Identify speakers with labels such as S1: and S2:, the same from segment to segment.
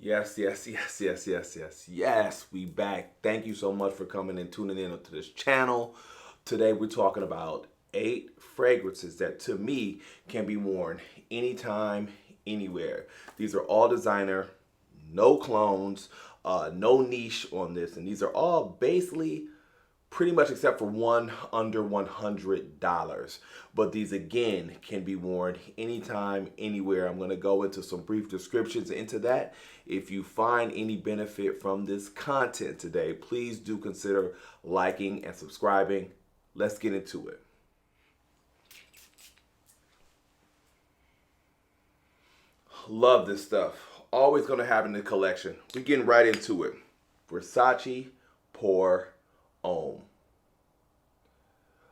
S1: Yes, yes, yes, yes, yes, yes, yes. We back. Thank you so much for coming and tuning in to this channel. Today we're talking about 8 fragrances that to me can be worn anytime, anywhere. These are all designer, no clones, no niche on this, and these are all basically pretty much except for one under $100. But these again can be worn anytime, anywhere. I'm going to go into some brief descriptions into that. If you find any benefit from this content today, please do consider liking and subscribing. Let's get into it. Love this stuff. Always going to have in the collection. We're getting right into it. Versace Pour Homme.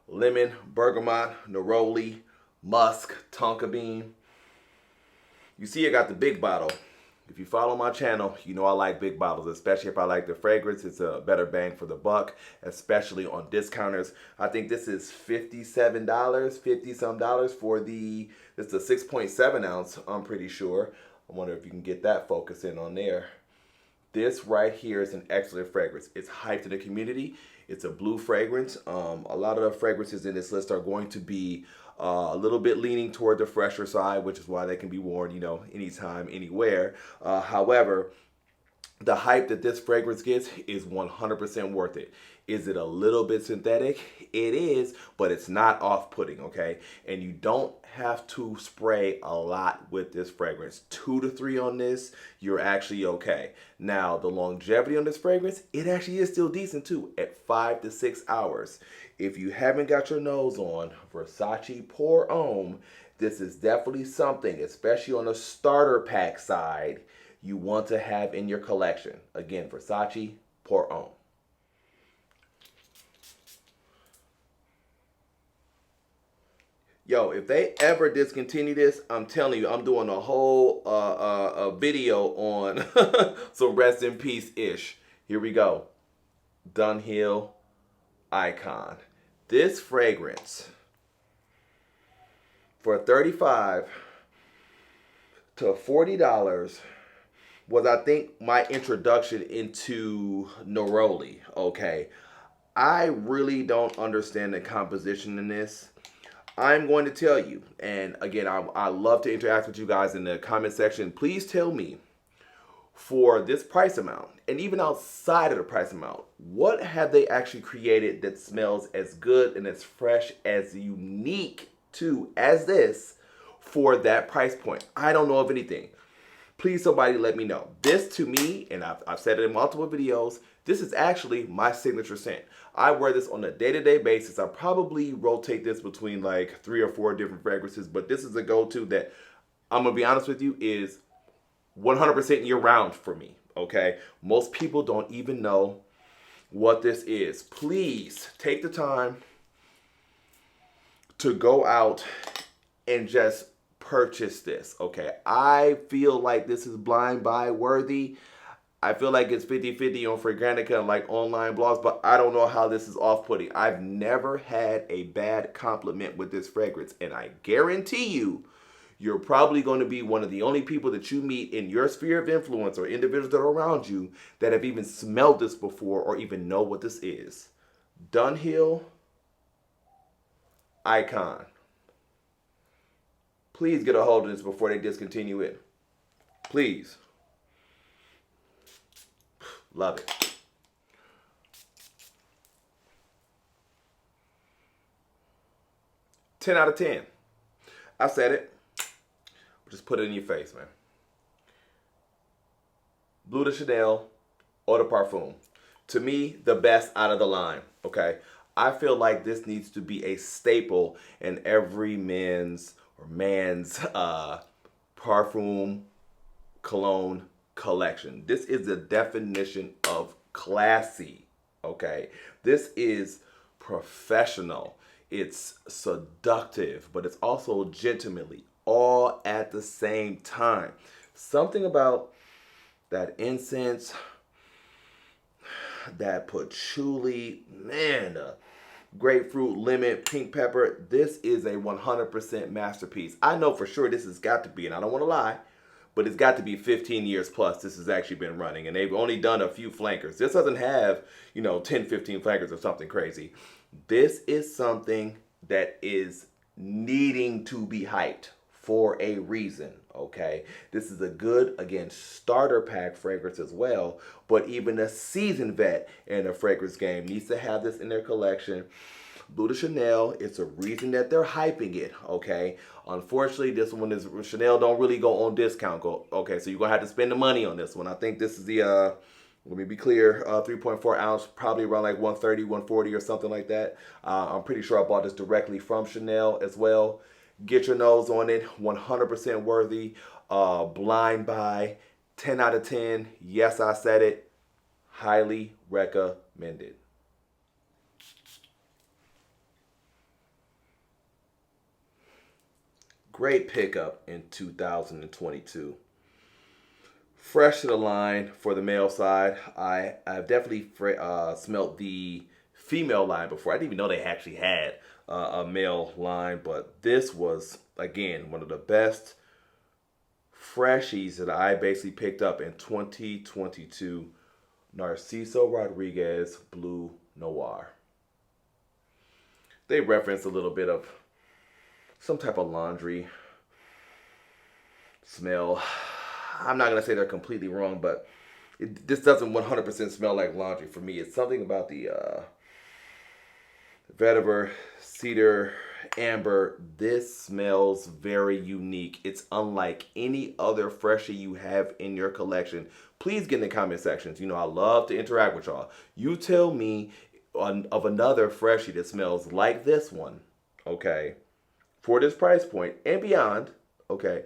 S1: Lemon, bergamot, neroli, musk, tonka bean. You see I got the big bottle. If you follow my channel, you know I like big bottles, especially if I like the fragrance. It's a better bang for the buck, especially on discounters. I think this is $57, 50 some dollars for it's a 6.7 ounce, I'm pretty sure. I wonder if you can get that focus in on there. This right here is an excellent fragrance. It's hyped in the community. It's a blue fragrance. A lot of the fragrances in this list are going to be a little bit leaning toward the fresher side, which is why they can be worn, anytime, anywhere. However, the hype that this fragrance gets is 100% worth it. Is it a little bit synthetic? It is, but it's not off-putting, okay? And you don't have to spray a lot with this fragrance. 2 to 3 on this, you're actually okay. Now, the longevity on this fragrance, it actually is still decent too, at 5 to 6 hours. If you haven't got your nose on Versace Pour Homme, this is definitely something, especially on the starter pack side, you want to have in your collection. Again, Versace Pour Homme. Yo, if they ever discontinue this, I'm telling you, I'm doing a whole a video on some rest in peace-ish. Here we go. Dunhill Icon. This fragrance for $35 to $40 was, I think, my introduction into neroli, okay? I really don't understand the composition in this. I'm going to tell you, and again, I love to interact with you guys in the comment section. Please tell me, for this price amount, and even outside of the price amount, what have they actually created that smells as good and as fresh, as unique to as this for that price point? I don't know of anything. Please, somebody let me know. This to me, and I've said it in multiple videos, this is actually my signature scent. I wear this on a day-to-day basis. I probably rotate this between like 3 or 4 different fragrances, but this is a go-to that, I'm going to be honest with you, is 100% year-round for me, okay? Most people don't even know what this is. Please take the time to go out and just purchase this, okay? I feel like this is blind buy worthy. I feel like it's 50-50 on Fragrantica and like online blogs, but I don't know how this is off-putting. I've never had a bad compliment with this fragrance, and I guarantee you, you're probably going to be one of the only people that you meet in your sphere of influence or individuals that are around you that have even smelled this before or even know what this is. Dunhill Icon. Please get a hold of this before they discontinue it. Please. Love it. Ten out of 10. I said it. Just put it in your face, man. Bleu De Chanel Eau de Parfum. To me, the best out of the line, okay? I feel like this needs to be a staple in every man's parfum cologne collection. This is the definition of classy, okay? This is professional. It's seductive, but it's also gentlemanly, all at the same time. Something about that incense, that patchouli, man, grapefruit, lemon, pink pepper. This is a 100% masterpiece. I know for sure this has got to be, and I don't want to lie, but it's got to be 15 years plus this has actually been running, and they've only done a few flankers. This doesn't have, 10, 15 flankers or something crazy. This is something that is needing to be hyped for a reason, okay? This is a good, again, starter pack fragrance as well, but even a seasoned vet in the fragrance game needs to have this in their collection. Bleu De Chanel, it's a reason that they're hyping it, okay? Unfortunately, this one is, Chanel don't really go on discount, okay? So you're gonna have to spend the money on this one. I think this is the, let me be clear, 3.4 ounce, probably around like 130, 140 or something like that. I'm pretty sure I bought this directly from Chanel as well. Get your nose on it, 100% worthy, blind buy, 10 out of 10. Yes, I said it, highly recommended. Great pickup in 2022. Fresh to the line for the male side. I've definitely smelt the female line before. I didn't even know they actually had a male line, but this was, again, one of the best freshies that I basically picked up in 2022. Narciso Rodriguez Bleu Noir. They reference a little bit of some type of laundry smell. I'm not going to say they're completely wrong, but this doesn't 100% smell like laundry for me. It's something about the vetiver, cedar, amber. This smells very unique. It's unlike any other freshie you have in your collection. Please get in the comment sections. I love to interact with y'all. You tell me of another freshie that smells like this one, okay, for this price point and beyond, okay,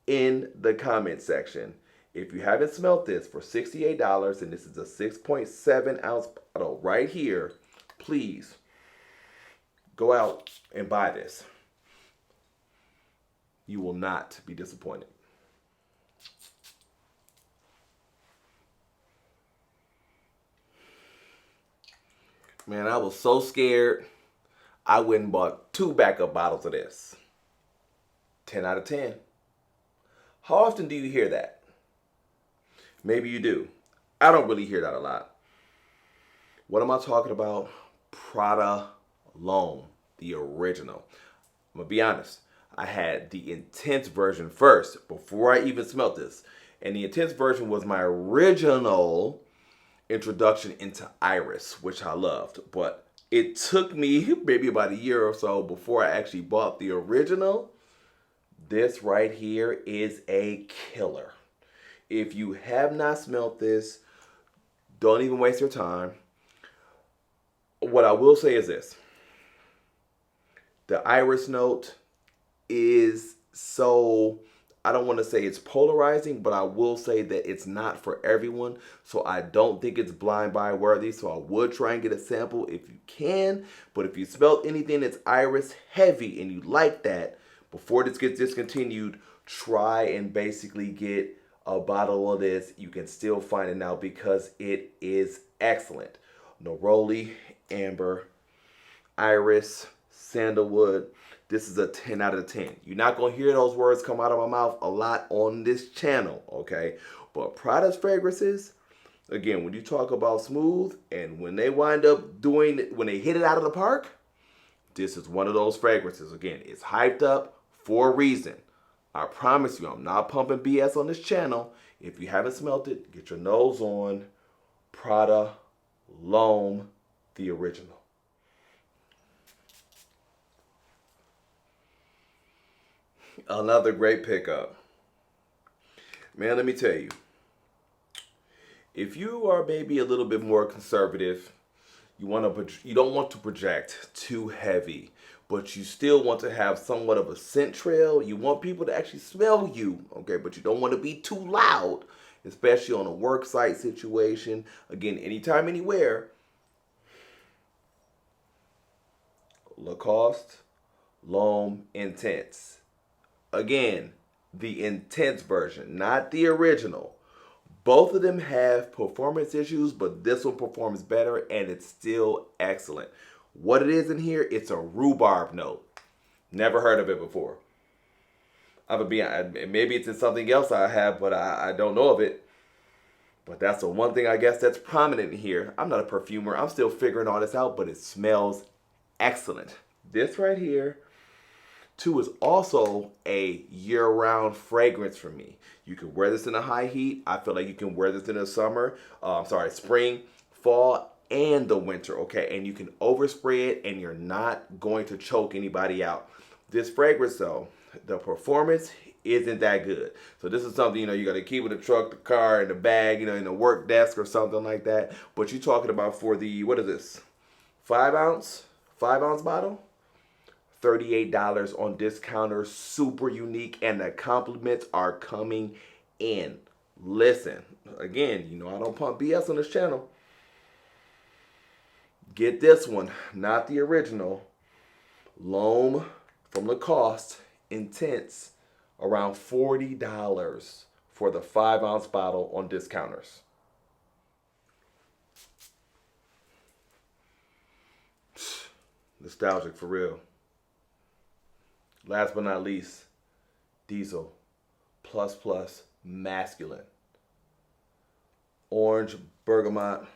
S1: in the comment section. If you haven't smelt this for $68, and this is a 6.7 ounce bottle right here, please go out and buy this. You will not be disappointed. Man, I was so scared. I went and bought 2 backup bottles of this. 10 out of 10. How often do you hear that? Maybe you do. I don't really hear that a lot. What am I talking about? Prada L'Homme, the original. I'm going to be honest. I had the intense version first before I even smelt this. And the intense version was my original introduction into Iris, which I loved. But it took me maybe about a year or so before I actually bought the original. This right here is a killer. If you have not smelt this, don't even waste your time. What I will say is this. The Iris note is so, I don't want to say it's polarizing, but I will say that it's not for everyone. So I don't think it's blind buy worthy. So I would try and get a sample if you can. But if you smell anything that's Iris heavy and you like that, before this gets discontinued, try and basically get a bottle of this. You can still find it now because it is excellent. Neroli, amber, iris, sandalwood. This is a 10 out of 10. You're not going to hear those words come out of my mouth a lot on this channel, okay? But Prada's fragrances, again, when you talk about smooth and when they wind up doing, when they hit it out of the park, this is one of those fragrances. Again, it's hyped up for a reason. I promise you, I'm not pumping BS on this channel. If you haven't smelt it, get your nose on Prada L'Homme, the original. Another great pickup. Man, let me tell you. If you are maybe a little bit more conservative, you don't want to project too heavy, but you still want to have somewhat of a scent trail. You want people to actually smell you, okay? But you don't want to be too loud, especially on a work site situation. Again, anytime, anywhere. Lacoste L'Homme Intense. Again, the intense version, not the original. Both of them have performance issues, but this one performs better and it's still excellent. What it is in here, it's a rhubarb note. Never heard of it before. maybe it's in something else I have, but I don't know of it. But that's the one thing I guess that's prominent here. I'm not a perfumer. I'm still figuring all this out, but it smells excellent. This right here, too, is also a year-round fragrance for me. You can wear this in a high heat. I feel like you can wear this in the summer, spring, fall, and the winter, okay? And you can overspray it and you're not going to choke anybody out. This fragrance, though, the performance isn't that good. So this is something, you got to keep in the truck, the car, in the bag, in the work desk or something like that. But you're talking about for the, what is this? 5 ounce bottle? $38 on Discounter. Super unique, and the compliments are coming in. Listen, again, I don't pump BS on this channel. Get this one, not the original. L'Homme from Lacoste, Intense, around $40 for the 5 ounce bottle on Discounters. Nostalgic for real. Last but not least, Diesel Plus Plus Masculine. Orange, bergamot,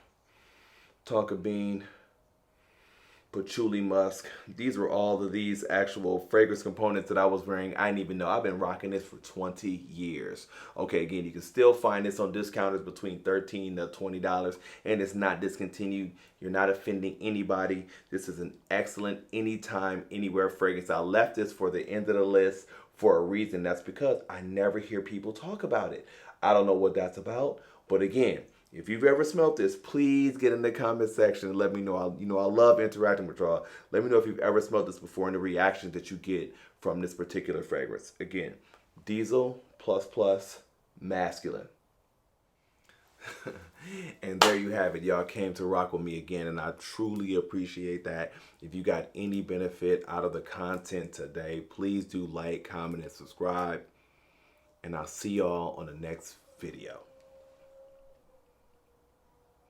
S1: tonka bean, patchouli musk. These were all of these actual fragrance components that I was wearing. I didn't even know. I've been rocking this for 20 years. Okay, again, you can still find this on Discounters between $13 to $20, and it's not discontinued. You're not offending anybody. This is an excellent anytime, anywhere fragrance. I left this for the end of the list for a reason. That's because I never hear people talk about it. I don't know what that's about, but again, if you've ever smelled this, please get in the comment section and let me know. I love interacting with y'all. Let me know if you've ever smelled this before and the reaction that you get from this particular fragrance. Again, Diesel Plus Plus Masculine. And there you have it. Y'all came to rock with me again, and I truly appreciate that. If you got any benefit out of the content today, please do like, comment, and subscribe. And I'll see y'all on the next video.